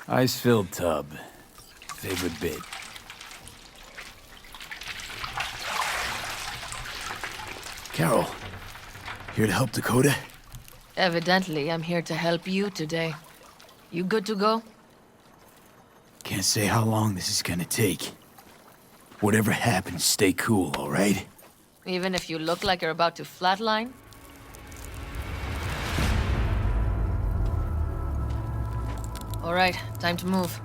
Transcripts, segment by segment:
Ice-filled tub. Favorite bit. Carol, here to help Dakota? Evidently, I'm here to help you today. You good to go? Can't say how long this is gonna take. Whatever happens, stay cool, all right? Even if you look like you're about to flatline? All right, time to move.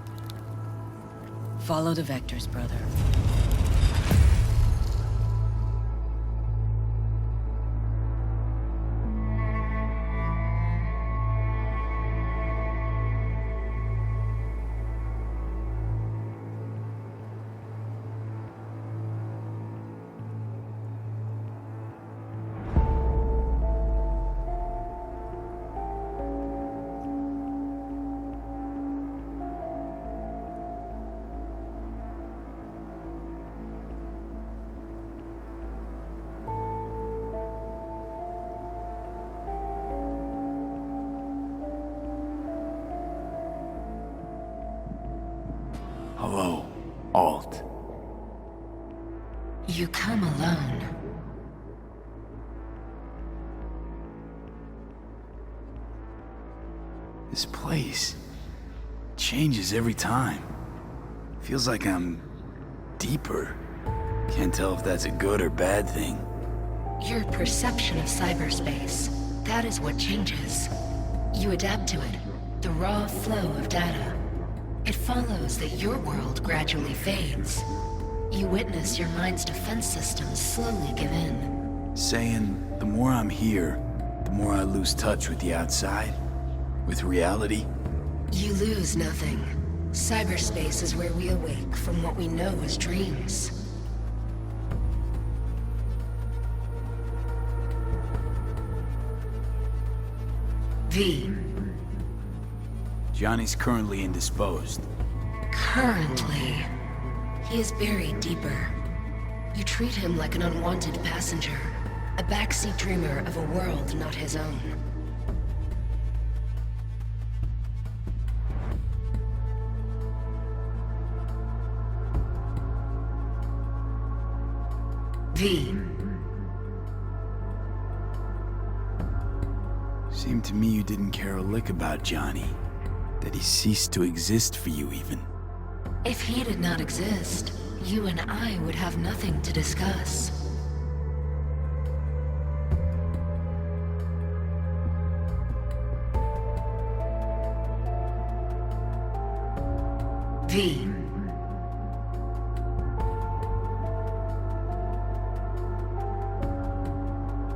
Follow the vectors, brother. Hello, Alt. You come alone. This place changes every time. Feels like I'm deeper. Can't tell if that's a good or bad thing. Your perception of cyberspace, that is what changes. You adapt to it, the raw flow of data. It follows that your world gradually fades. You witness your mind's defense systems slowly give in. Saying the more I'm here, the more I lose touch with the outside, with reality. You lose nothing. Cyberspace is where we awake from what we know as dreams. V. Johnny's currently indisposed. Currently, he is buried deeper. You treat him like an unwanted passenger, a backseat dreamer of a world not his own. V. Seemed to me you didn't care a lick about Johnny. That he ceased to exist for you, even. If he did not exist, you and I would have nothing to discuss. V.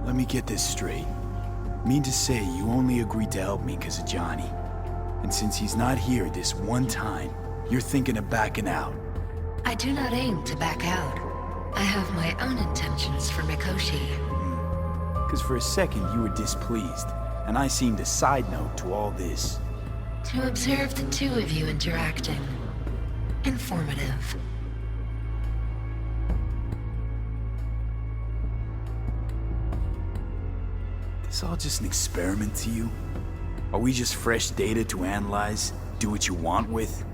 Let me get this straight. Mean to say you only agreed to help me because of Johnny. And since he's not here this one time, you're thinking of backing out. I do not aim to back out. I have my own intentions for Mikoshi. Because for a second you were displeased, and I seemed a side note to all this. To observe the two of you interacting. Informative. This all just an experiment to you? Are we just fresh data to analyze, do what you want with?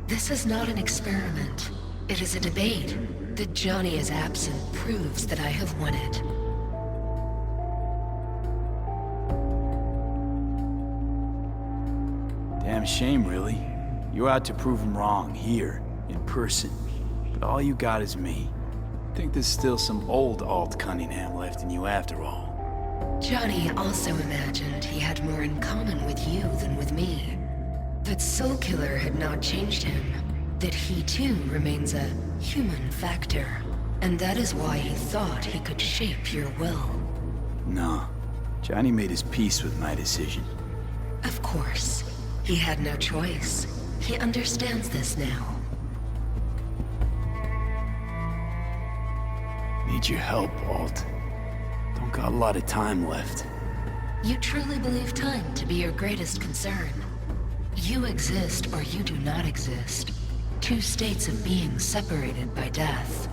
This is not an experiment. It is a debate. That Johnny is absent proves that I have won it. Damn shame, really. You're out to prove him wrong, here, in person. But all you got is me. Think there's still some old Alt Cunningham left in you after all. Johnny also imagined he had more in common with you than with me. That Soulkiller had not changed him. That he too remains a human factor. And that is why he thought he could shape your will. No. Johnny made his peace with my decision. Of course. He had no choice. He understands this now. Need your help, Alt. Don't got a lot of time left. You truly believe time to be your greatest concern. You exist or you do not exist. Two states of being separated by death.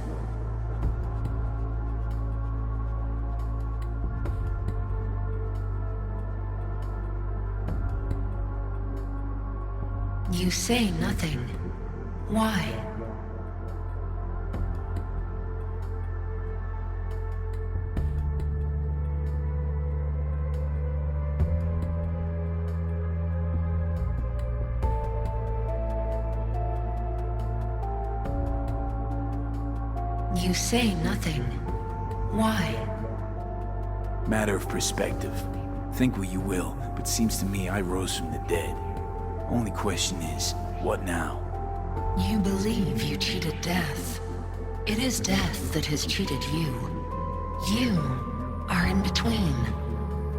You say nothing. Why? You say nothing. Why? Matter of perspective. Think what you will, but seems to me I rose from the dead. Only question is, what now? You believe you cheated death. It is death that has cheated you. You are in between.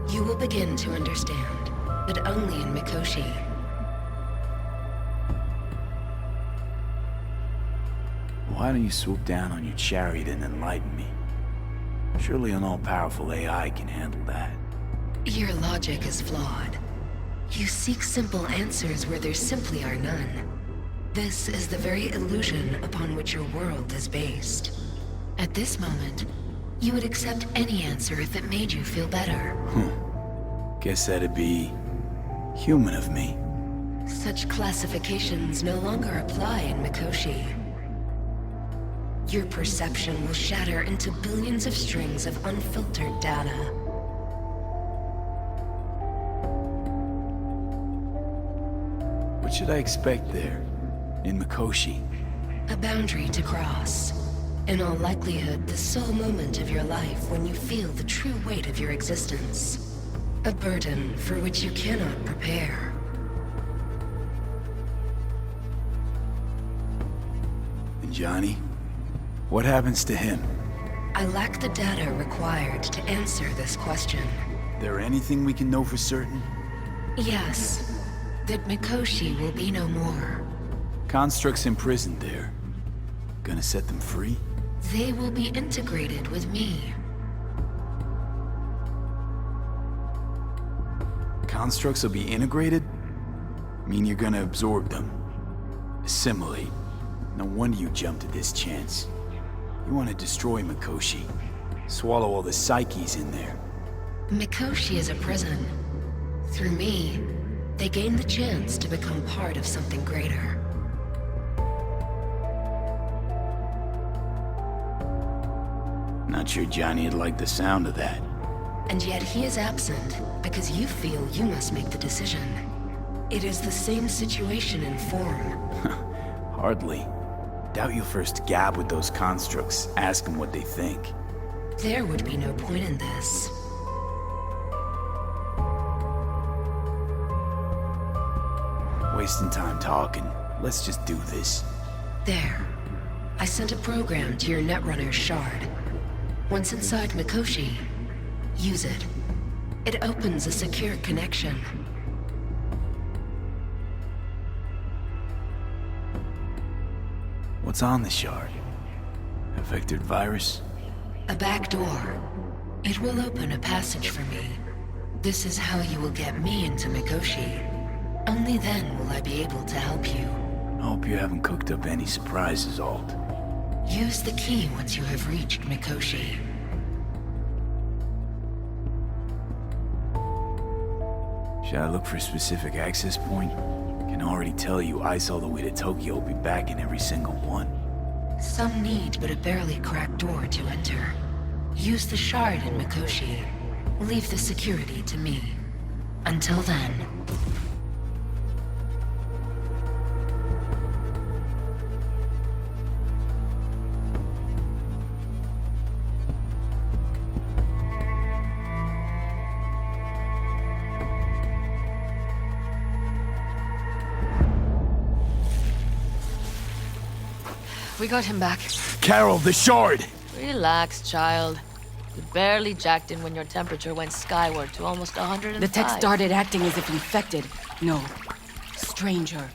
You will begin to understand, but only in Mikoshi. Why don't you swoop down on your chariot and enlighten me? Surely an all-powerful AI can handle that. Your logic is flawed. You seek simple answers where there simply are none. This is the very illusion upon which your world is based. At this moment, you would accept any answer if it made you feel better. Guess that'd be human of me. Such classifications no longer apply in Mikoshi. Your perception will shatter into billions of strings of unfiltered data. What should I expect there, in Mikoshi? A boundary to cross. In all likelihood, the sole moment of your life when you feel the true weight of your existence. A burden for which you cannot prepare. And Johnny? What happens to him? I lack the data required to answer this question. There anything we can know for certain? Yes, that Mikoshi will be no more. Constructs imprisoned there. Gonna set them free? They will be integrated with me. Constructs will be integrated? Mean you're gonna absorb them? Assimilate? No wonder you jumped at this chance. You want to destroy Mikoshi. Swallow all the psyches in there. Mikoshi is a prison. Through me, they gain the chance to become part of something greater. Not sure Johnny'd like the sound of that. And yet he is absent because you feel you must make the decision. It is the same situation in form. Hardly. Doubt you'll first gab with those constructs, ask them what they think. There would be no point in this. Wasting time talking. Let's just do this. There. I sent a program to your Netrunner's shard. Once inside Mikoshi, use it. It opens a secure connection. What's on the shard? A vectored virus? A back door. It will open a passage for me. This is how you will get me into Mikoshi. Only then will I be able to help you. I hope you haven't cooked up any surprises, Alt. Use the key once you have reached Mikoshi. Should I look for a specific access point? Can already tell you ice all the way to Tokyo will be back in every single one. Some need but a barely cracked door to enter. Use the shard in Mikoshi. Leave the security to me. Until then... We got him back. Carol, the shard! Relax, child. You barely jacked in when your temperature went skyward to almost 105. The tech started acting as if infected. No. Stranger.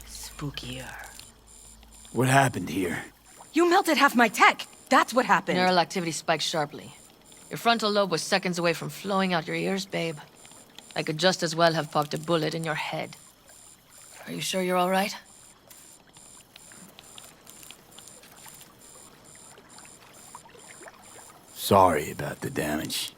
Spookier. What happened here? You melted half my tech! That's what happened! Neural activity spiked sharply. Your frontal lobe was seconds away from flowing out your ears, babe. I could just as well have popped a bullet in your head. Are you sure you're all right? Sorry about the damage.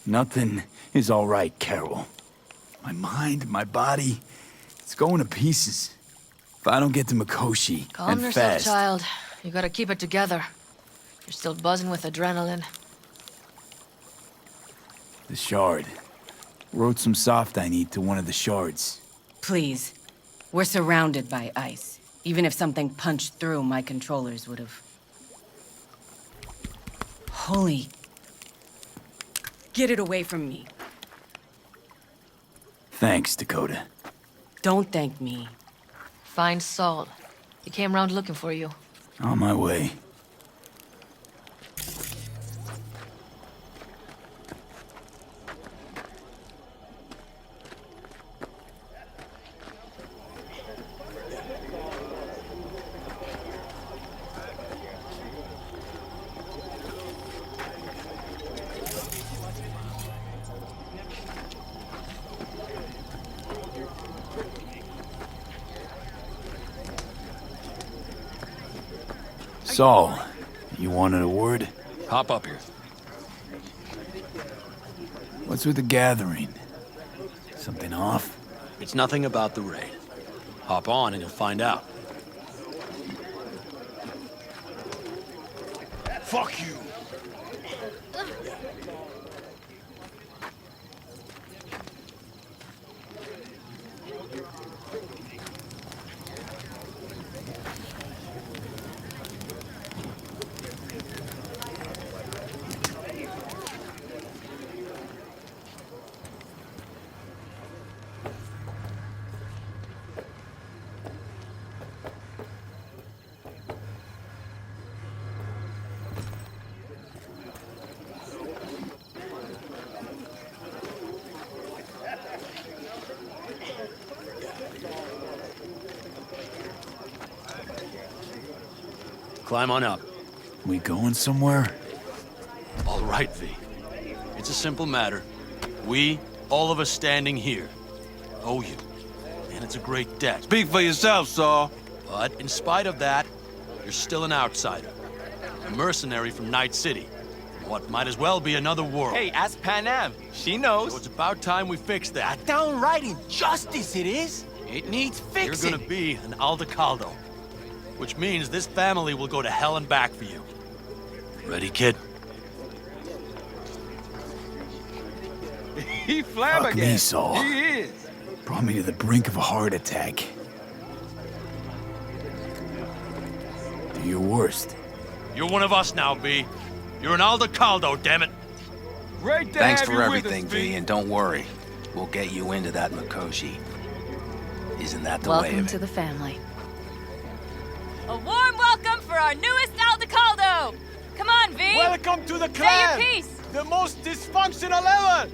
Nothing is all right, Carol. My mind, my body, it's going to pieces. If I don't get to Mikoshi, Calm and yourself, fast, child. You gotta keep it together. You're still buzzing with adrenaline. the shard. Wrote some soft I need to one of the shards. Please. We're surrounded by ice. Even if something punched through, my controllers would have... Holy... Get it away from me. Thanks, Dakota. Don't thank me. Find Saul. He came round looking for you. On my way. Saul, you wanted a word? Hop up here. What's with the gathering? Something off? It's nothing about the raid. Hop on and you'll find out. Fuck you! Climb on up. We going somewhere? All right, V. It's a simple matter. We, all of us standing here, owe you. And it's a great debt. Speak for yourself, Saul. But in spite of that, you're still an outsider. A mercenary from Night City. What might as well be another world. Hey, ask Panam. She knows. So it's about time we fix that. Downright injustice it is. It needs You're fixing. gonna be an Aldecaldo. Which means this family will go to hell and back for you. Ready, kid? He Fuck flabbergasted. me, Saul. He is. Brought me to the brink of a heart attack. Do your worst. You're one of us now, V. You're an Aldecaldo, damn it. Great to Thanks have for you everything, with us, V, and don't worry. We'll get you into that Mikoshi. Isn't that the way Welcome of to it? the family. A warm welcome for our newest Aldecaldo! Come on, V! Welcome to the Say clan. your piece! The most dysfunctional ever.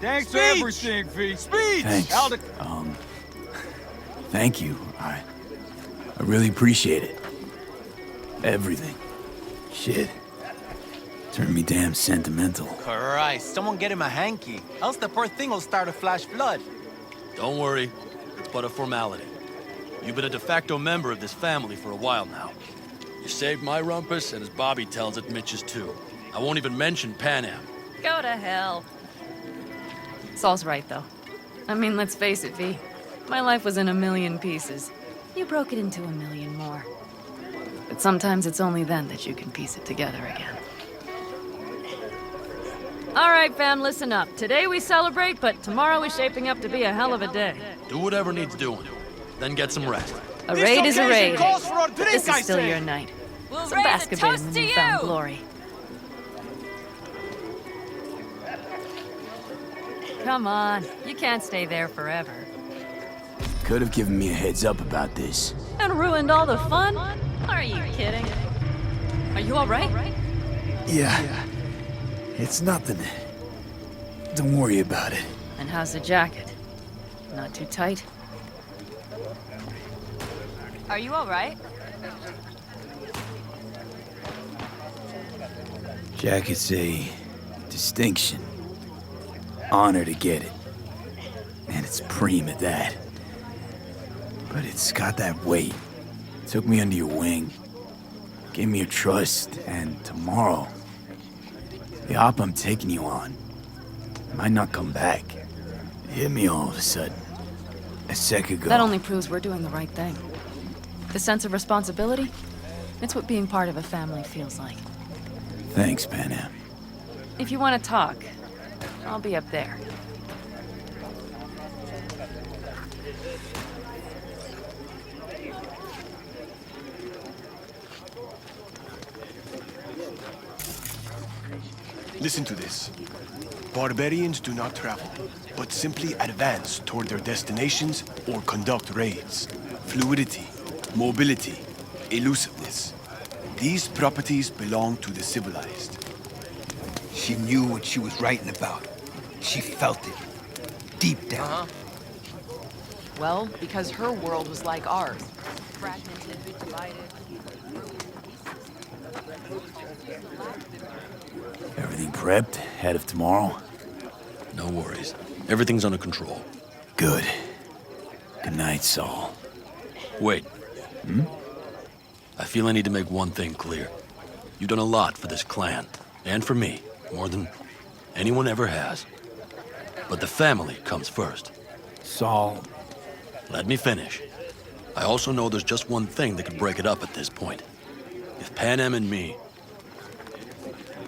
Thanks for Speech. everything, V. Speech. Thanks. Alde- Thank you. I really appreciate it. Everything. Shit. Turned me damn sentimental. Christ, someone get him a hanky, else the poor thing will start a flash flood. Don't worry. It's but a formality. You've been a de facto member of this family for a while now. You saved my rumpus, and as Bobby tells it, Mitch's too. I won't even mention Panam. Go to hell. Saul's right, though. I mean, let's face it, V. My life was in a million pieces. You broke it into a million more. But sometimes it's only then that you can piece it together again. All right, fam, listen up. Today we celebrate, but tomorrow is shaping up to be a hell of a day. Do whatever needs doing. Then get some rest. A raid is a occasion raid. calls for a But drink, this I is still say. your night. We'll So raise a bask a bit in toast the to newfound you! glory. Come on, you can't stay there forever. Could have given me a heads up about this. And ruined all the fun? Are you kidding? Are you all right? Yeah. It's nothing. Don't worry about it. And how's the jacket? Not too tight? Are you all right? Jacket's a distinction. Honor to get it. And it's preem at that. But it's got that weight. Took me under your wing. Gave me your trust. And tomorrow, the op I'm taking you on, Might not come back. It hit me all of a sudden. A sec ago. That only proves we're doing the right thing. The sense of responsibility? It's what being part of a family feels like. Thanks, Panam. If you want to talk, I'll be up there. Listen to this. Barbarians do not travel, but simply advance toward their destinations or conduct raids. Fluidity, mobility, elusiveness. These properties belong to the civilized. She knew what she was writing about. She felt it. Deep down. Well, because her world was like ours. Fragmented, divided. Everything prepped? Ahead of tomorrow? No worries. Everything's under control. Good. Good night, Saul. Wait. I feel I need to make one thing clear. You've done a lot for this clan, and for me, more than anyone ever has. But the family comes first. Saul... Let me finish. I also know there's just one thing that could break it up at this point. If Panam and me...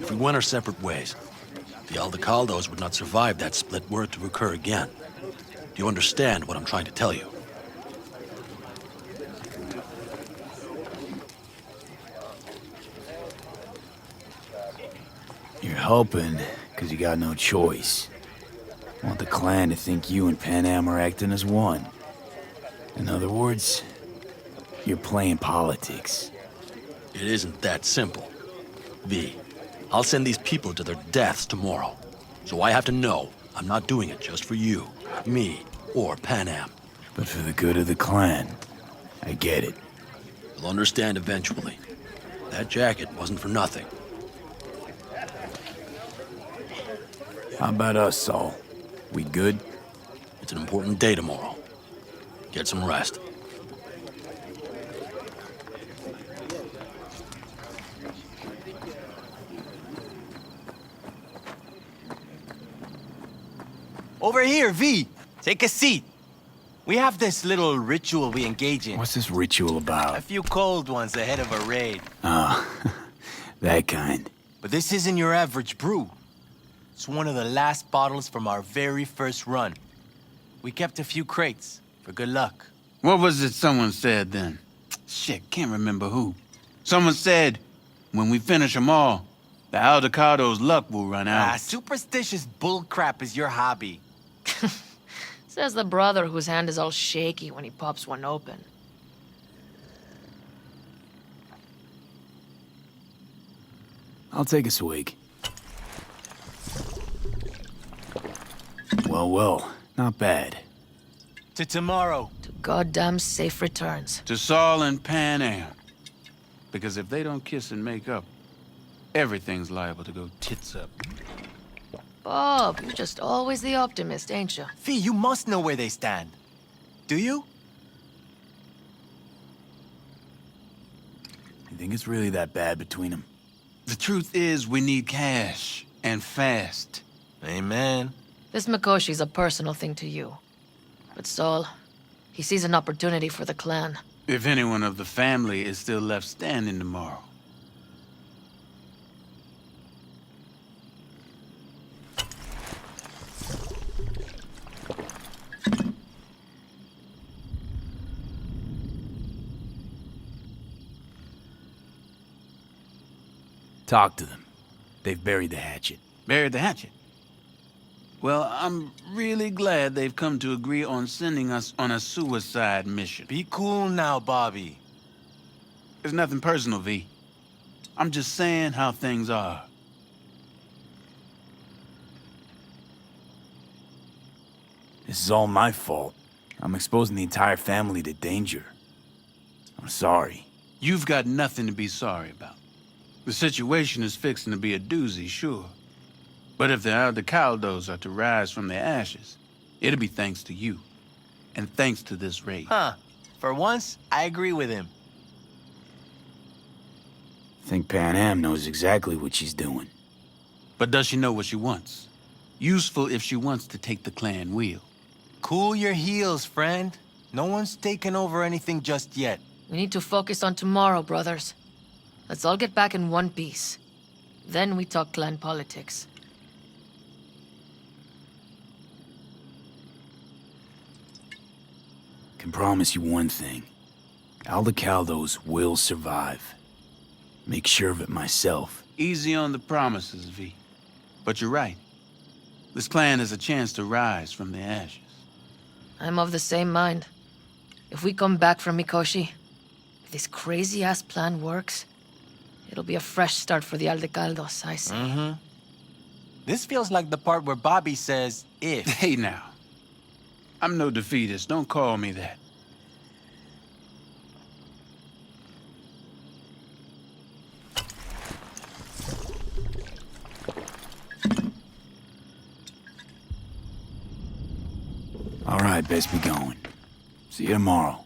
If we went our separate ways, the Aldecaldos would not survive that split were it to occur again. Do you understand what I'm trying to tell you? You're helping, because you got no choice. Want the clan to think you and Panam are acting as one. In other words, you're playing politics. It isn't that simple. V, I'll send these people to their deaths tomorrow. So I have to know I'm not doing it just for you, me, or Panam. But for the good of the clan, I get it. You'll understand eventually. That jacket wasn't for nothing. How about us, Saul? We good? It's an important day tomorrow. Get some rest. Over here, V. Take a seat. We have this little ritual we engage in. What's this ritual A about? few cold ones ahead of a raid. Ah, that kind. But this isn't your average brew. It's one of the last bottles from our very first run. We kept a few crates for good luck. What was it someone said then? Shit, can't remember who. Someone said, when we finish them all, the Aldecaldo's luck will run out. Superstitious bullcrap is your hobby. Says the brother whose hand is all shaky when he pops one open. I'll take a swig. Well, not bad. To tomorrow. To goddamn safe returns. To Saul and Panam. Because if they don't kiss and make up, everything's liable to go tits up. Bob, you're just always the optimist, ain't you? Fee, you must know where they stand. Do you? You think it's really that bad between them? The truth is, we need cash, and fast. Amen. This Mikoshi's a personal thing to you. But Saul, he sees an opportunity for the clan. If anyone of the family is still left standing tomorrow. Talk to them. They've buried the hatchet. Buried the hatchet? Well, I'm really glad they've come to agree on sending us on a suicide mission. Be cool now, Bobby. It's nothing personal, V. I'm just saying how things are. This is all my fault. I'm exposing the entire family to danger. I'm sorry. You've got nothing to be sorry about. The situation is fixing to be a doozy, sure. But if the Aldecaldos are to rise from their ashes, it'll be thanks to you. And thanks to this raid. Huh. For once, I agree with him. I think Panam knows exactly what she's doing. But does she know what she wants? Useful if she wants to take the clan wheel. Cool your heels, friend. No one's taken over anything just yet. We need to focus on tomorrow, brothers. Let's all get back in one piece. Then we talk clan politics. Can promise you one thing. Aldecaldos will survive. Make sure of it myself. Easy on the promises, V. But you're right. This clan is a chance to rise from the ashes. I'm of the same mind. If we come back from Mikoshi, if this crazy-ass plan works, it'll be a fresh start for the Aldecaldos, I say. Mm-hmm. This feels like the part where Bobby says, if. Hey now. I'm no defeatist, don't call me that. All right, best be going. See you tomorrow.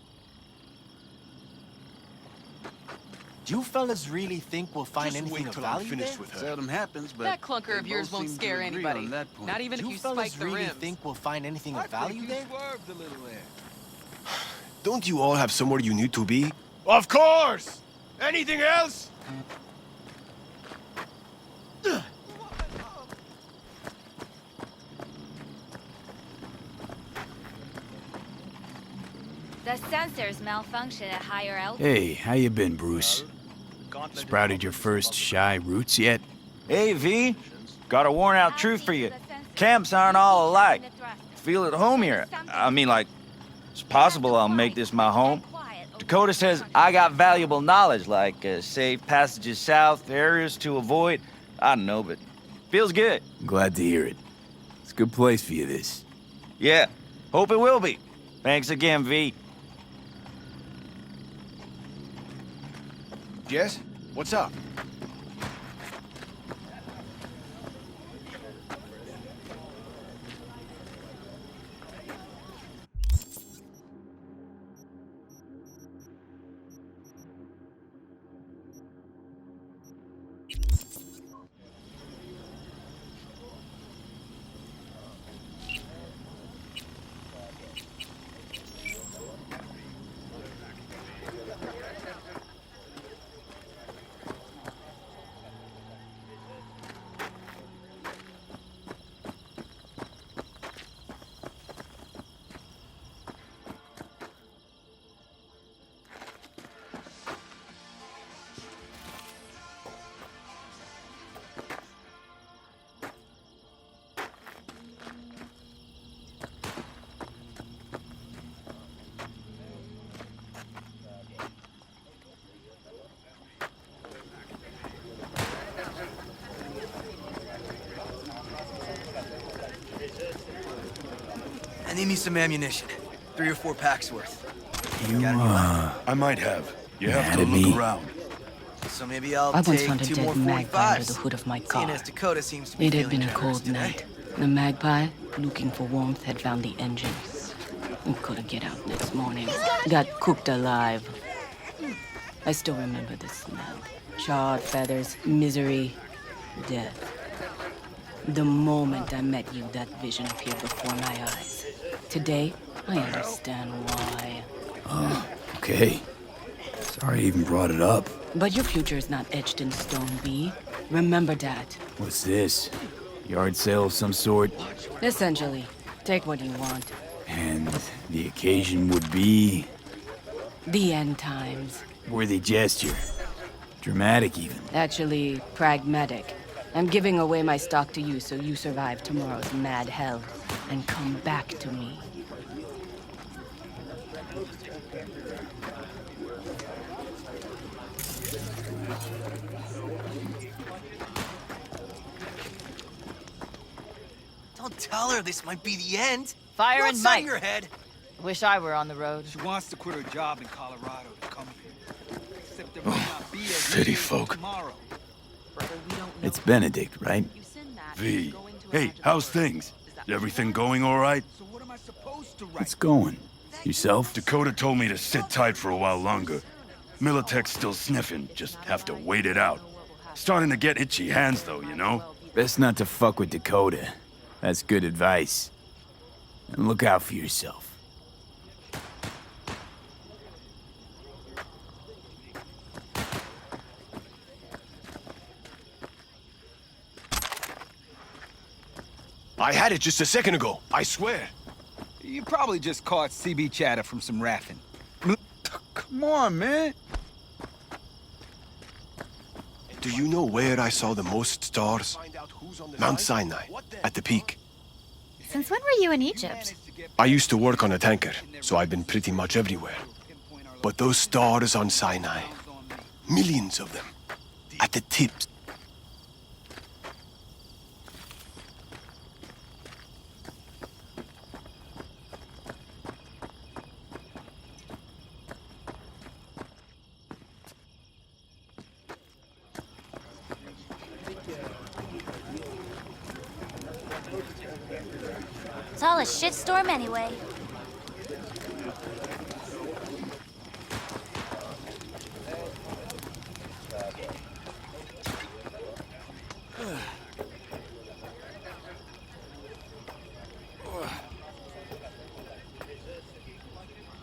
Do you fellas really think we'll find Just anything wait of till I'm value finished there? with her. Seldom happens, but That clunker they of yours both won't seem to scare agree anybody. on that point. Not even Do if you you spike fellas the really rims. think we'll find anything of value there? Swerved a little there. Don't you all have somewhere you need to be? Of course! Anything else? The sensors malfunction at higher altitude. Hey, how you been, Bruce? Sprouted your first shy roots yet? Hey, V. Got a worn-out truth for you. Camps aren't all alike. Feel at home here. I mean, like, it's possible I'll make this my home. Dakota says I got valuable knowledge, like safe passages south, areas to avoid. I don't know, but feels good. Glad to hear it. It's a good place for you, this. Yeah, hope it will be. Thanks again, V. Jess, what's up? I need me some ammunition. 3 or 4 packs worth. I might have. You have mad to at look me? around. So maybe I'll I once take found a 2 dead more magpie under 45s. the hood of my car. Seeing as Dakota seems to be It had feeling been a generous cold today. night. The magpie, looking for warmth, had found the engines. We couldn't get out next morning. Got cooked alive. I still remember the smell. Charred feathers, misery, death. The moment I met you, that vision appeared before my eyes. Today, I understand why. Oh, okay. Sorry I even brought it up. But your future is not etched in stone, B. Remember that. What's this? Yard sale of some sort? Essentially, take what you want. And the occasion would be... The end times. worthy gesture. Dramatic, even. Actually, pragmatic. I'm giving away my stock to you so you survive tomorrow's mad hell and come back to me. Don't tell her this might be the end. Fire You're and outside Mike. your head. Wish I were on the road. She wants to quit her job in Colorado to come here. Except there Oh, might not be a pity reason folk. tomorrow. It's Benedict, right? V, hey, how's things? Everything going all right? It's going. Yourself? Dakota told me to sit tight for a while longer. Militech's still sniffing, just have to wait it out. Starting to get itchy hands though, you know? Best not to fuck with Dakota. That's good advice. And look out for yourself. I had it just a second ago, I swear. You probably just caught CB chatter from some raffing. Come on, man. Do you know where I saw the most stars? Mount Sinai, at the peak. Since when were you in Egypt? I used to work on a tanker, so I've been pretty much everywhere. But those stars on Sinai, millions of them, at the tips. It's all a shitstorm anyway.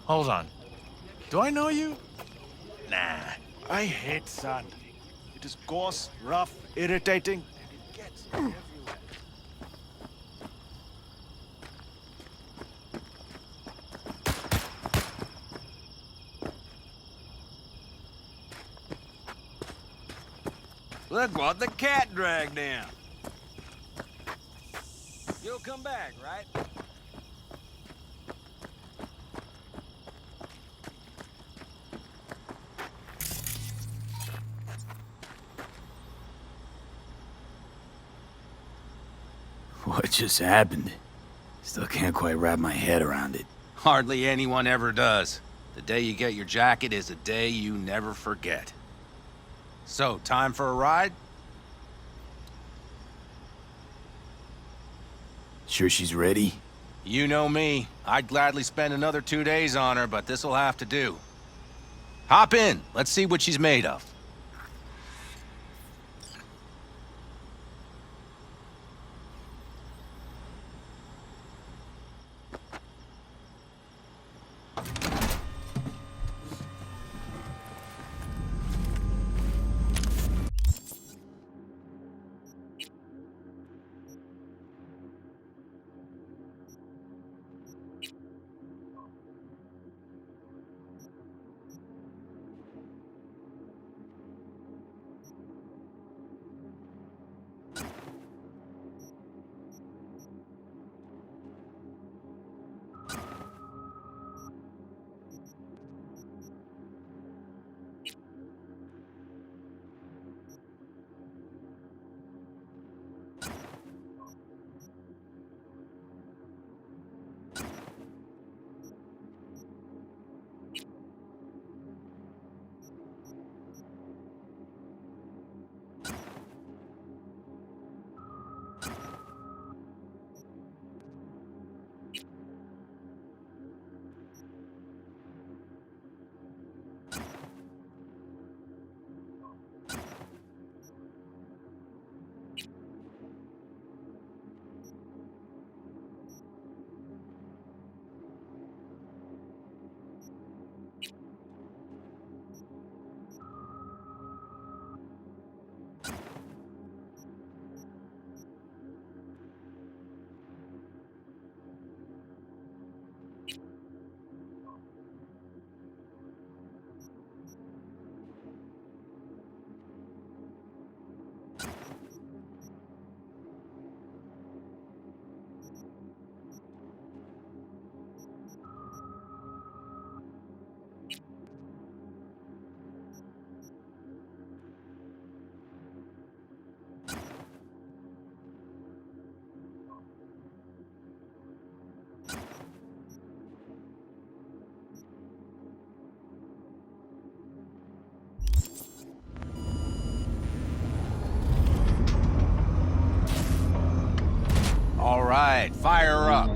Hold on. Do I know you? Nah. I hate sand. It is coarse, rough, irritating. It gets everywhere. Look what the cat dragged down. You'll come back, right? What just happened? Still can't quite wrap my head around it. Hardly anyone ever does. The day you get your jacket is a day you never forget. So, time for a ride? Sure she's ready? You know me. I'd gladly spend another 2 days on her, but this'll have to do. Hop in. Let's see what she's made of. All right, fire up.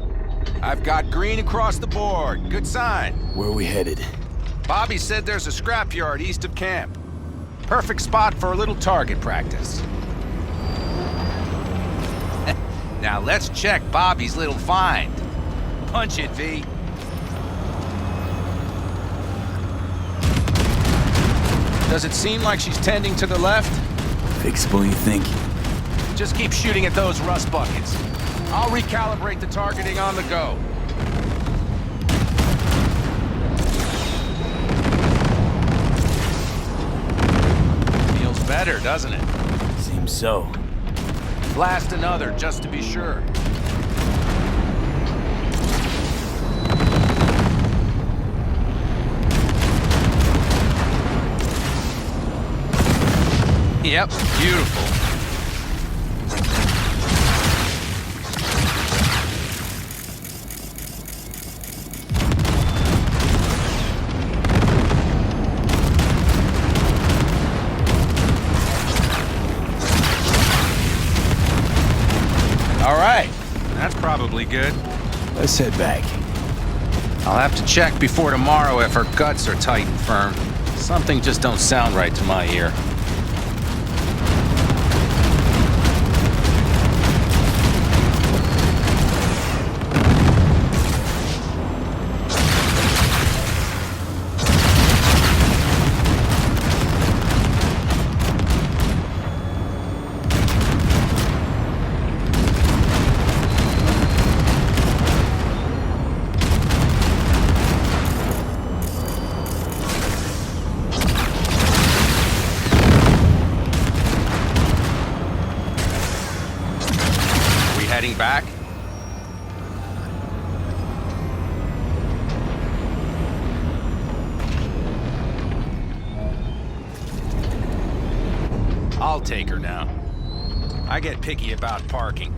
I've got green across the board. Good sign. Where are we headed? Bobby said there's a scrapyard east of camp. Perfect spot for a little target practice. Now let's check Bobby's little find. Punch it, V. Does it seem like she's tending to the left? Fixable, you think? Just keep shooting at those rust buckets. I'll recalibrate the targeting on the go. Feels better, doesn't it? Seems so. Blast another, just to be sure. Yep, beautiful. All right, that's probably good. Let's head back. I'll have to check before tomorrow if her guts are tight and firm. Something just don't sound right to my ear. Heading back? I'll take her now. I get picky about parking.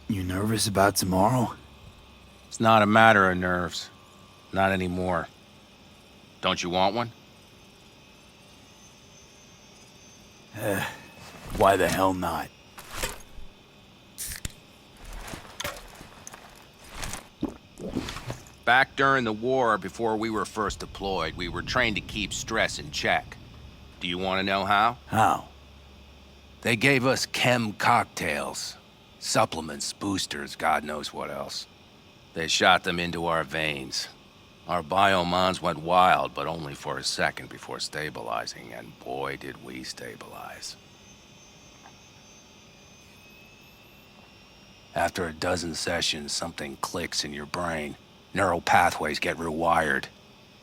You nervous about tomorrow? It's not a matter of nerves. Not anymore. Don't you want one? Why the hell not? Back during the war, before we were first deployed, we were trained to keep stress in check. Do you want to know how? How? They gave us chem cocktails. Supplements, boosters, God knows what else. They shot them into our veins. Our biomons went wild, but only for a second before stabilizing, and boy did we stabilize. After a dozen sessions, something clicks in your brain. Neural pathways get rewired.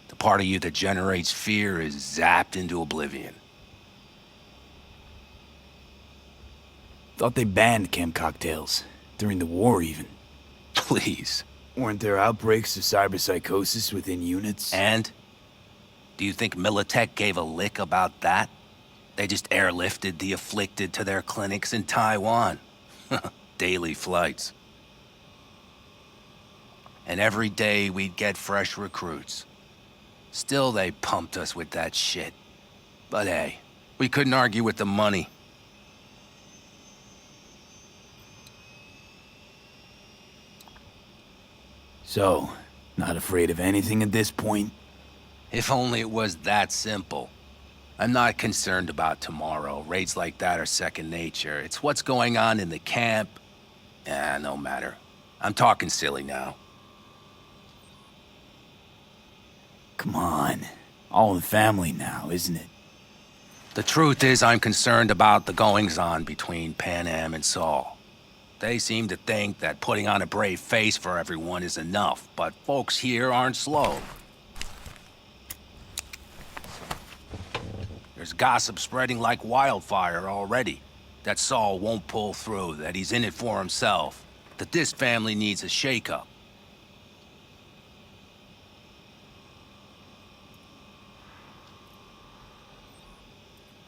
The part of you that generates fear is zapped into oblivion. Thought they banned chem cocktails. During the war, even. Please. Weren't there outbreaks of cyberpsychosis within units? And? Do you think Militech gave a lick about that? They just airlifted the afflicted to their clinics in Taiwan. Daily flights. And every day we'd get fresh recruits. Still they pumped us with that shit. But hey, we couldn't argue with the money. So, not afraid of anything at this point? If only it was that simple. I'm not concerned about tomorrow. Raids like that are second nature. It's what's going on in the camp. No matter. I'm talking silly now. Come on. All in the family now, isn't it? The truth is I'm concerned about the goings-on between Pan Am and Saul. They seem to think that putting on a brave face for everyone is enough, but folks here aren't slow. There's gossip spreading like wildfire already. That Saul won't pull through, that he's in it for himself, that this family needs a shake-up.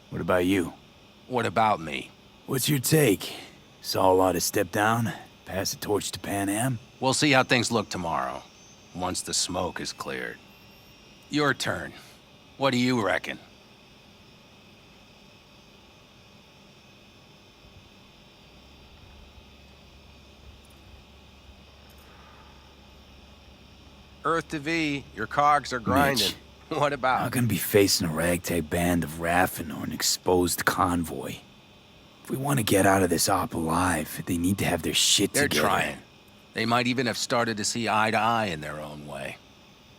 What about you? What about me? What's your take? Saul ought to step down, pass the torch to Pan Am? We'll see how things look tomorrow. once the smoke is cleared. Your turn. What do you reckon? Earth to V, your cogs are grinding. Mitch, What about? not gonna be facing a ragtag band of Raffin or an exposed convoy. If we want to get out of this op alive, they need to have their shit They're together. trying. They might even have started to see eye to eye in their own way.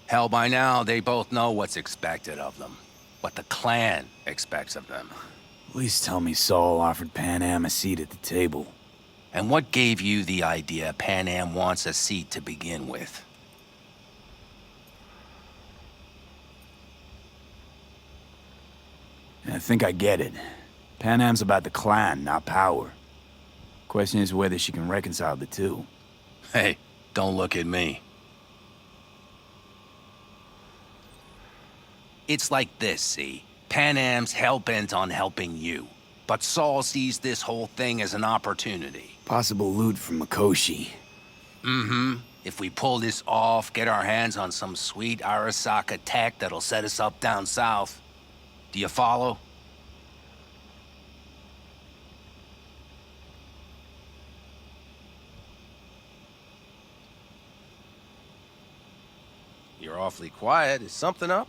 Hell, by now, they both know what's expected of them. What the clan expects of them. Please tell me Saul offered Pan Am a seat at the table. And what gave you the idea Pan Am wants a seat to begin with? I think I get it. Pan Am's about the clan, not power. Question is whether she can reconcile the two. Hey, don't look at me. It's like this, see? Pan Am's hell-bent on helping you. But Saul sees this whole thing as an opportunity. Possible loot from Mikoshi. Mm-hmm. If we pull this off, get our hands on some sweet Arasaka tech that'll set us up down south. Do you follow? You're awfully quiet. Is something up?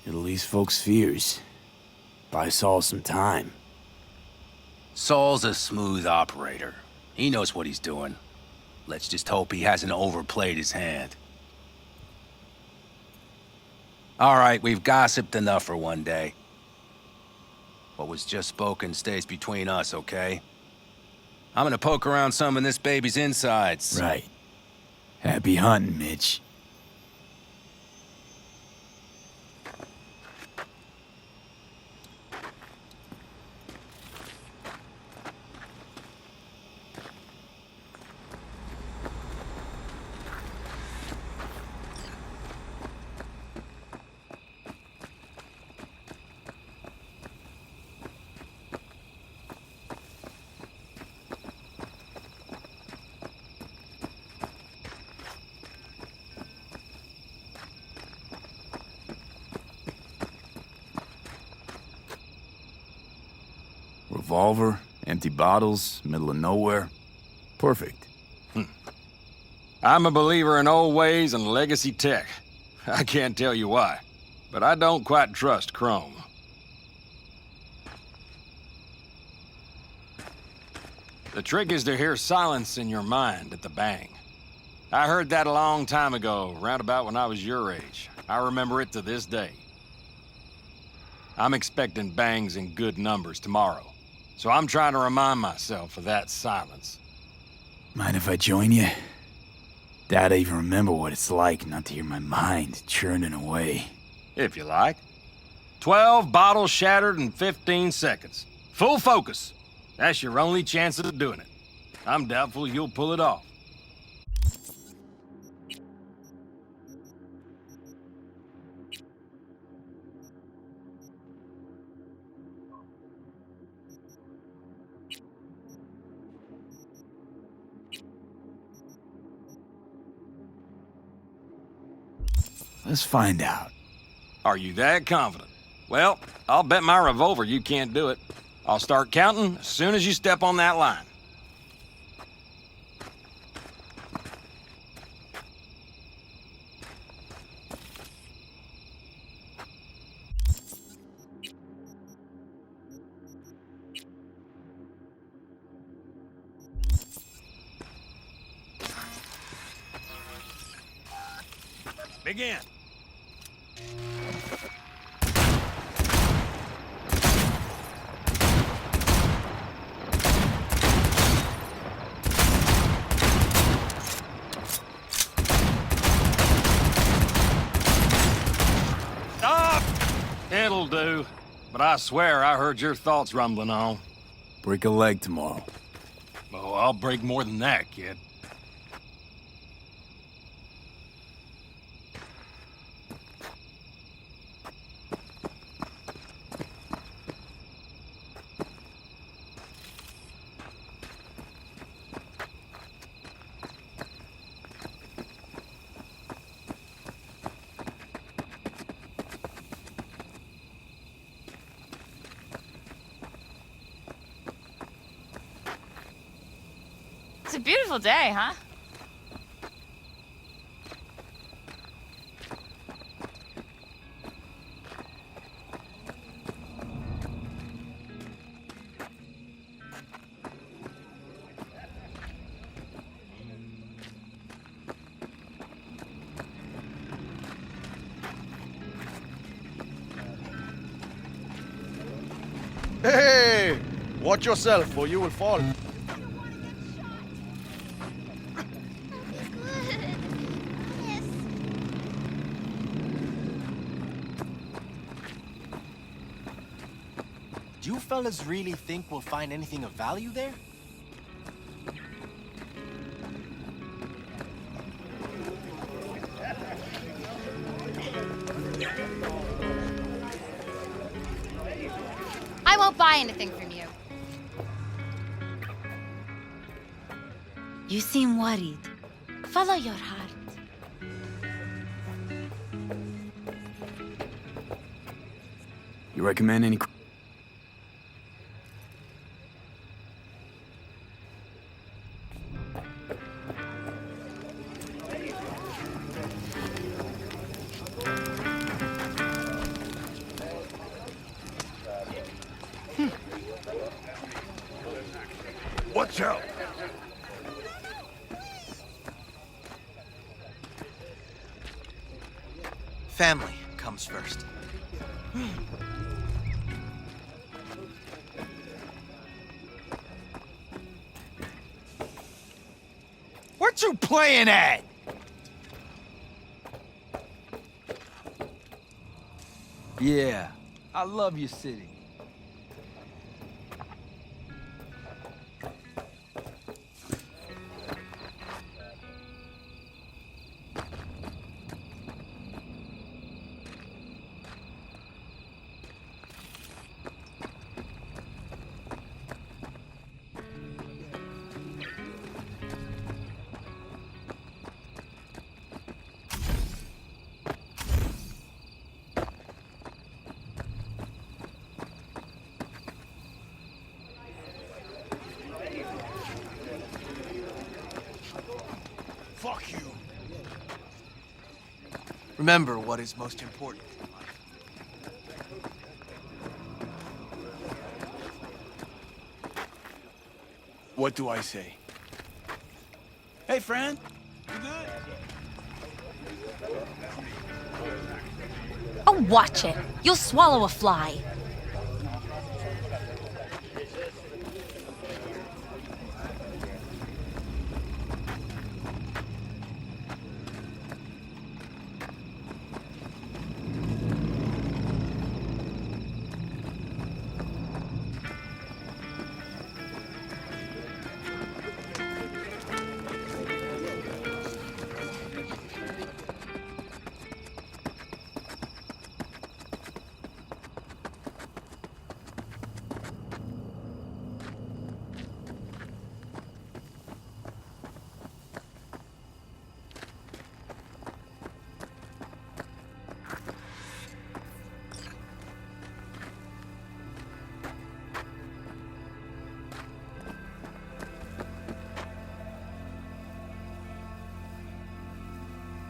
It'll ease folks' fears. Buy Saul some time. Saul's a smooth operator. He knows what he's doing. Let's just hope he hasn't overplayed his hand. All right, we've gossiped enough for one day. What was just spoken stays between us, okay? I'm gonna poke around some of this baby's insides. Right. Happy hunting, Mitch. Revolver, empty bottles, middle of nowhere. Perfect. I'm a believer in old ways and legacy tech. I can't tell you why, but I don't quite trust Chrome. The trick is to hear silence in your mind at the bang. I heard that a long time ago, round about when I was your age. I remember it to this day. I'm expecting bangs in good numbers tomorrow. So I'm trying to remind myself of that silence. Mind if I join you? Doubt I even remember what it's like not to hear my mind churning away. If you like. 12 bottles shattered in 15 seconds. Full focus. That's your only chance of doing it. I'm doubtful you'll pull it off. Let's find out. Are you that confident? Well, I'll bet my revolver you can't do it. I'll start counting as soon as you step on that line. Begin. Stop! It'll do. But I swear I heard your thoughts rumbling on. Break a leg tomorrow. Oh, I'll break more than that, kid. Beautiful day, huh? Hey! Watch yourself or you will fall. Do you fellas really think we'll find anything of value there? I won't buy anything from you. You seem worried. Follow your heart. You recommend any... Watch out! Family comes first. What you playing at? Yeah, I love your city. Fuck you. Remember what is most important in life. What do I say? Hey, friend. You good? Oh, watch it. You'll swallow a fly.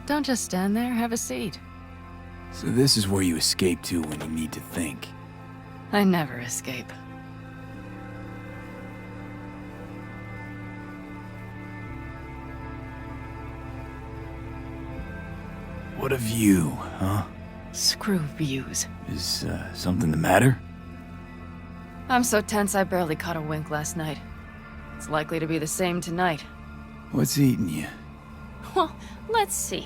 Don't just stand there, have a seat. So this is where you escape to when you need to think. I never escape. What a view, huh? Screw views. Is something the matter? I'm so tense I barely caught a wink last night. It's likely to be the same tonight. What's eating you? Well, let's see.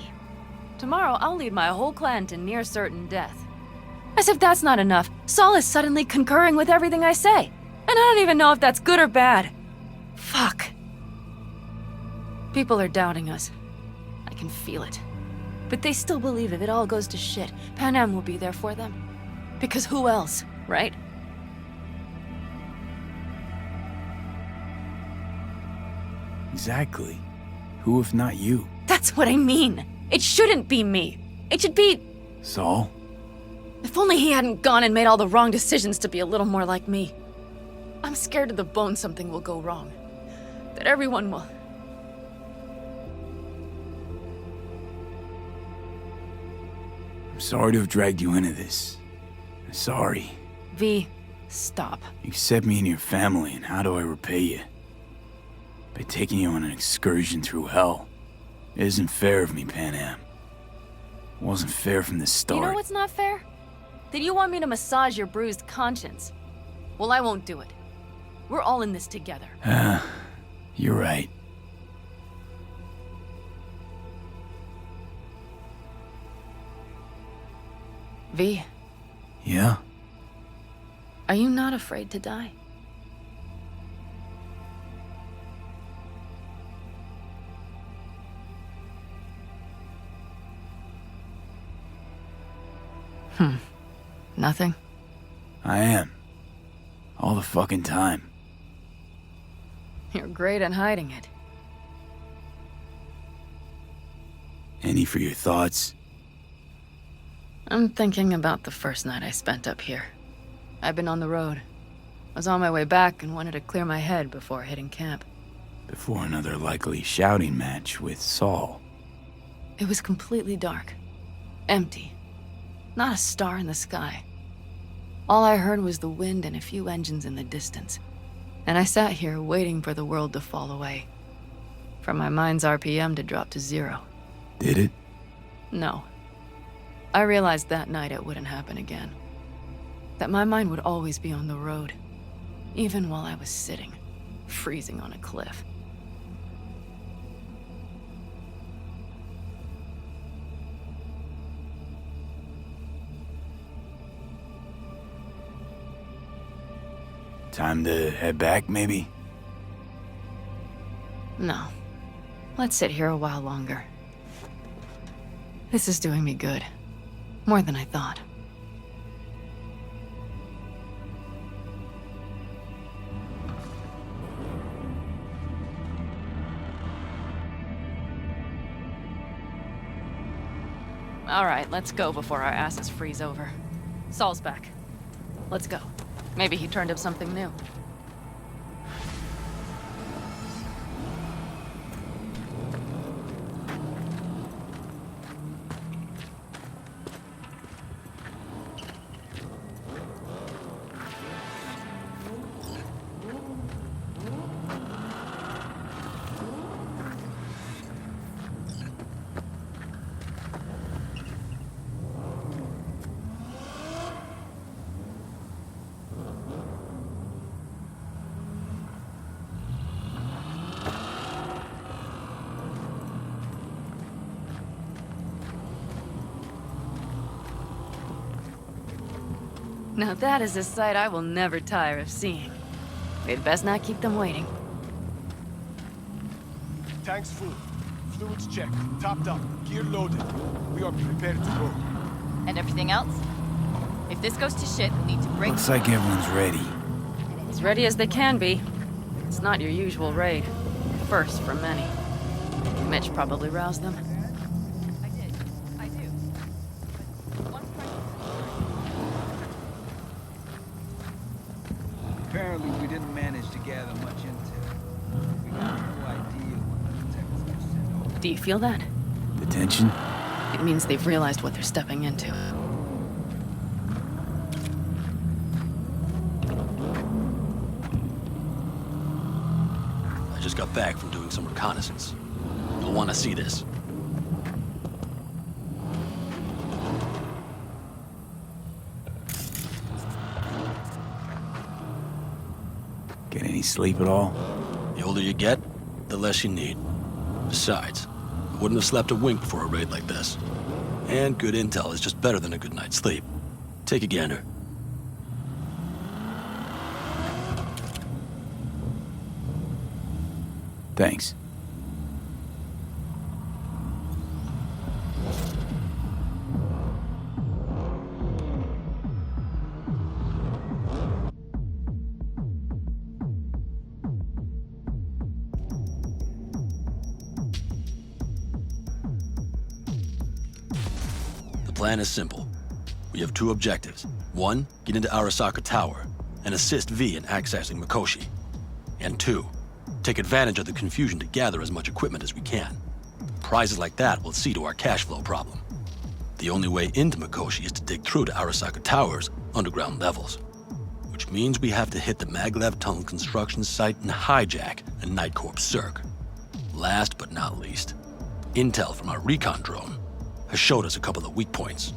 Tomorrow I'll lead my whole clan to near certain death. As if that's not enough, Saul is suddenly concurring with everything I say. And I don't even know if that's good or bad. Fuck. People are doubting us. I can feel it. But they still believe if it all goes to shit, Pan Am will be there for them. Because who else, right? Exactly. Who if not you? That's what I mean. It shouldn't be me. It should be... Saul? If only he hadn't gone and made all the wrong decisions to be a little more like me. I'm scared to the bone something will go wrong. That everyone will I'm sorry to have dragged you into this. I'm sorry. V, stop. You accept me in your family, and how do I repay you? By taking you on an excursion through hell. It isn't fair of me, Panam. It wasn't fair from the start. You know what's not fair? That you want me to massage your bruised conscience. Well, I won't do it. We're all in this together. You're right. V, Yeah? are you not afraid to die? Nothing? I am. All the fucking time. You're great at hiding it. Any for your thoughts? I'm thinking about the first night I spent up here. I've been on the road. I was on my way back and wanted to clear my head before hitting camp. Before another likely shouting match with Saul. It was completely dark. Empty. Not a star in the sky. All I heard was the wind and a few engines in the distance. And I sat here waiting for the world to fall away. For my mind's RPM to drop to 0. Did it? No. I realized that night it wouldn't happen again. That my mind would always be on the road. Even while I was sitting, freezing on a cliff. Time to head back, maybe? No. Let's sit here a while longer. This is doing me good. More than I thought. All right, let's go before our asses freeze over. Saul's back. Let's go. Maybe he turned up something new. Now that is a sight I will never tire of seeing. We'd best not keep them waiting. Tanks full. Fluids checked. Topped up. Gear loaded. We are prepared to go. And everything else? If this goes to shit, we'll need to break... Looks like everyone's ready. As ready as they can be. It's not your usual raid. First for many. Mitch probably roused them. Apparently, we didn't manage to gather much intel. We got no idea what the detectives are sent over. Do you feel that? The tension? It means they've realized what they're stepping into. I just got back from doing some reconnaissance. You'll want to see this. Get any sleep at all? The older you get, the less you need. Besides, I wouldn't have slept a wink before a raid like this. And good intel is just better than a good night's sleep. Take a gander. Thanks. The plan is simple. We have two objectives. One, get into Arasaka Tower and assist V in accessing Mikoshi. And two, take advantage of the confusion to gather as much equipment as we can. Prizes like that will see to our cash flow problem. The only way into Mikoshi is to dig through to Arasaka Tower's underground levels. Which means we have to hit the maglev tunnel construction site and hijack a Night Corps Cirque. Last but not least, intel from our recon drone has showed us a couple of weak points.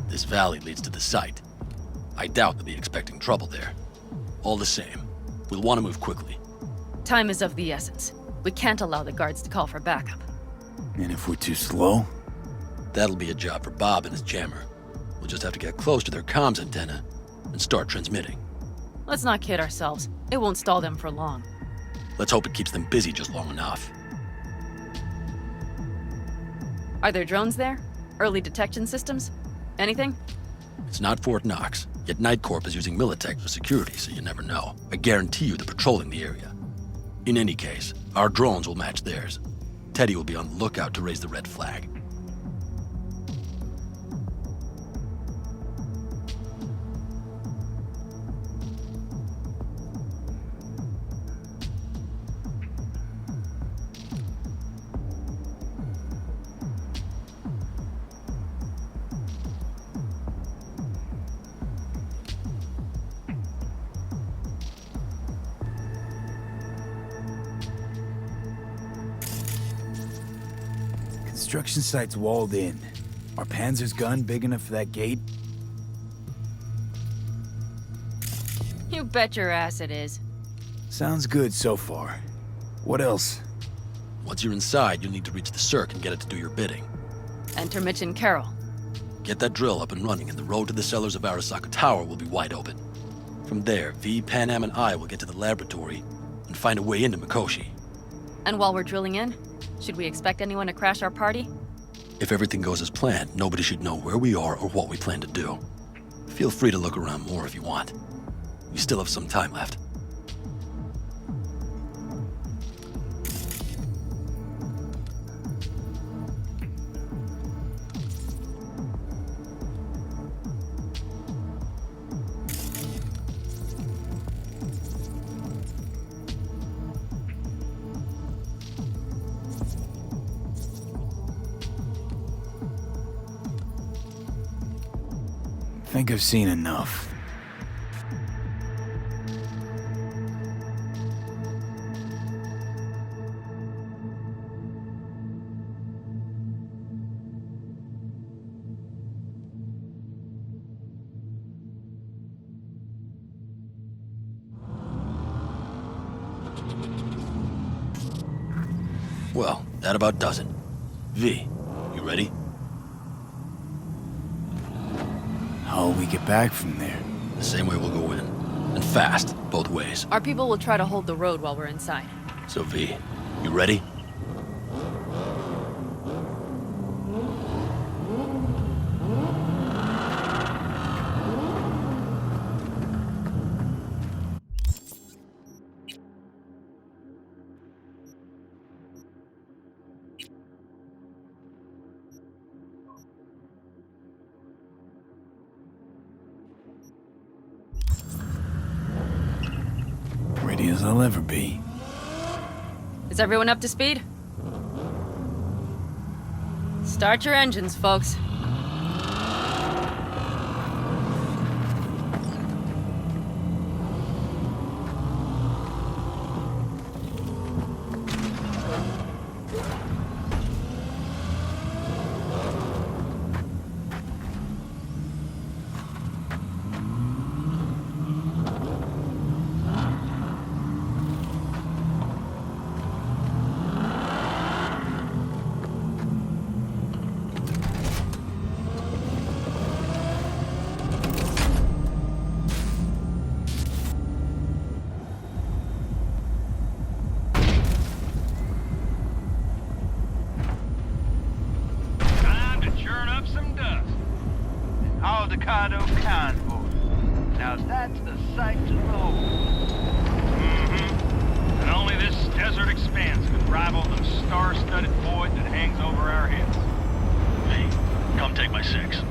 This valley leads to the site. I doubt they'll be expecting trouble there. All the same, we'll want to move quickly. Time is of the essence. We can't allow the guards to call for backup. And if we're too slow? That'll be a job for Bob and his jammer. We'll just have to get close to their comms antenna and start transmitting. Let's not kid ourselves. It won't stall them for long. Let's hope it keeps them busy just long enough. Are there drones there? Early detection systems? Anything? It's not Fort Knox, yet Night Corp is using Militech for security, so you never know. I guarantee you they're patrolling the area. In any case, our drones will match theirs. Teddy will be on the lookout to raise the red flag. Construction site's walled in. Are Panzer's gun big enough for that gate? You bet your ass it is. Sounds good so far. What else? Once you're inside, you'll need to reach the Cirque and get it to do your bidding. Enter Mitch and Carol. Get that drill up and running, and the road to the cellars of Arasaka Tower will be wide open. From there, V, Panam, and I will get to the laboratory and find a way into Mikoshi. And while we're drilling in, should we expect anyone to crash our party? If everything goes as planned, nobody should know where we are or what we plan to do. Feel free to look around more if you want. We still have some time left. I think I've seen enough. Well, that about does it. V, you ready? How'll we get back from there? The same way we'll go in. And fast, both ways. Our people will try to hold the road while we're inside. So V, you ready? Ready as I'll ever be. Is everyone up to speed? Start your engines, folks. Aldecado convoy. Now that's a sight to behold. And only this desert expanse could rival the star-studded void that hangs over our heads. V, come take my 6.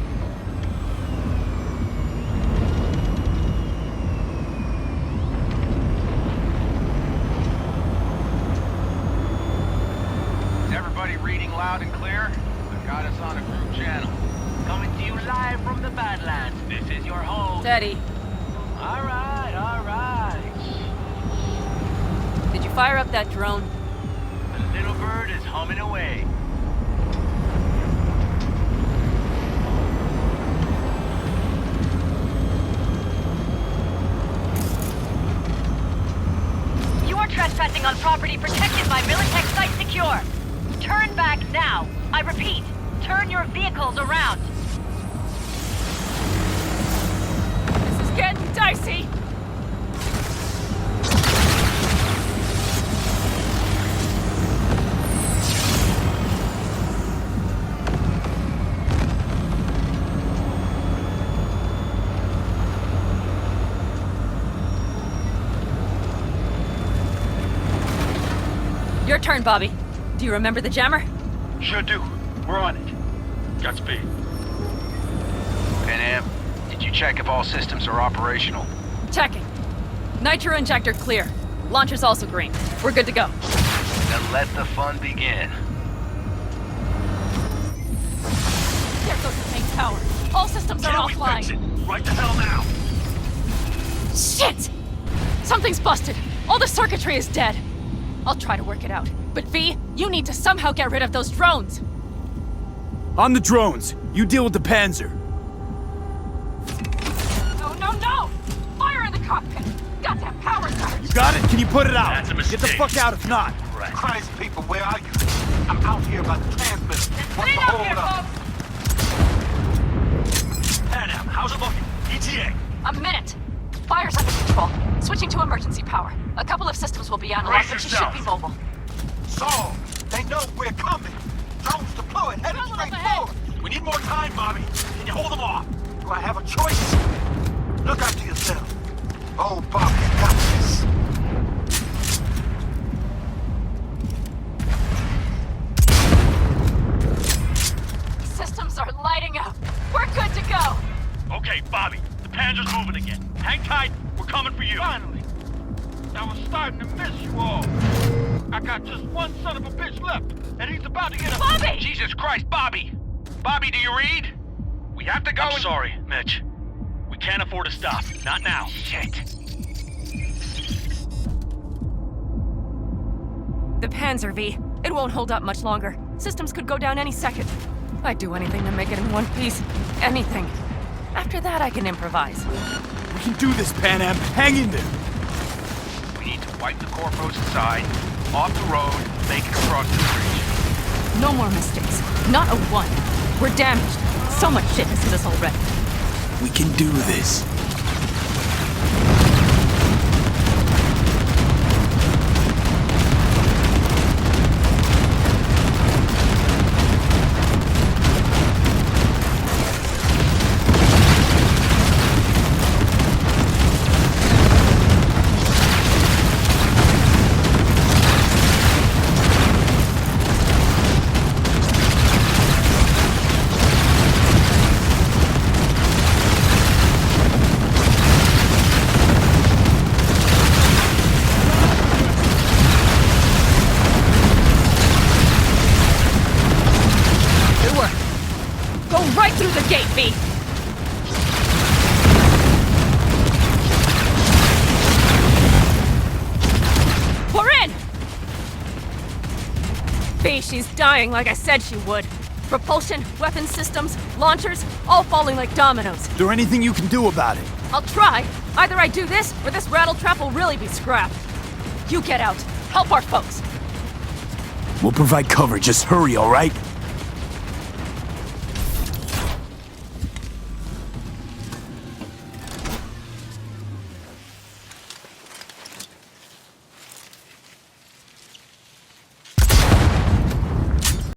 loud and clear? I've got us on a group channel. Coming to you live from the Badlands. This is your host. Steady. All right, all right. Did you fire up that drone? The little bird is humming away. You are trespassing on property protected by Militech Site Secure. Turn back now. I repeat, turn your vehicles around. This is getting dicey. Your turn, Bobby. Do you remember the jammer? Sure do. We're on it. Godspeed. Panam, did you check if all systems are operational? Checking. Nitro injector clear. Launcher's also green. We're good to go. Then let the fun begin. There goes the main tower. All systems are offline. Right the hell now. Shit! Something's busted. All the circuitry is dead. I'll try to work it out. But V, you need to somehow get rid of those drones. On the drones, you deal with the Panzer. No, no, no! Fire in the cockpit! Goddamn power surge! You got it? Can you put it out? That's a mistake. Get the fuck out if not. Christ, people, where are you? I'm out here by the transmitter. What's the hold up? Panam, how's it looking? ETA. A minute. Fire's under control. Switching to emergency power. A couple of systems will be online, but you should be mobile. So, they know we're coming. Drones deployed, headed straight forward. We need more time, Bobby. Can you hold them off? Do I have a choice? Look after yourself. Oh, Bobby, you got this. Systems are lighting up. We're good to go. Okay, Bobby, the Panzer's moving again. Hang tight, we're coming for you. Finally. I was starting to miss you all. I got just one son of a bitch left, and he's about to get a— Bobby! Jesus Christ, Bobby! Bobby, do you read? We have to go I'm sorry, Mitch. We can't afford to stop. Not now. Shit. The Panzer, V. It won't hold up much longer. Systems could go down any second. I'd do anything to make it in one piece. Anything. After that, I can improvise. We can do this, Panam. Hang in there. We need to wipe the Corpos inside, off the road, make it across the bridge. No more mistakes. Not a one. We're damaged. So much shit has hit us already. We can do this. Right through the gate, V! We're in! V, she's dying like I said she would. Propulsion, weapon systems, launchers, all falling like dominoes. Is there anything you can do about it? I'll try. Either I do this, or this rattletrap will really be scrapped. You get out. Help our folks. We'll provide cover. Just hurry, all right?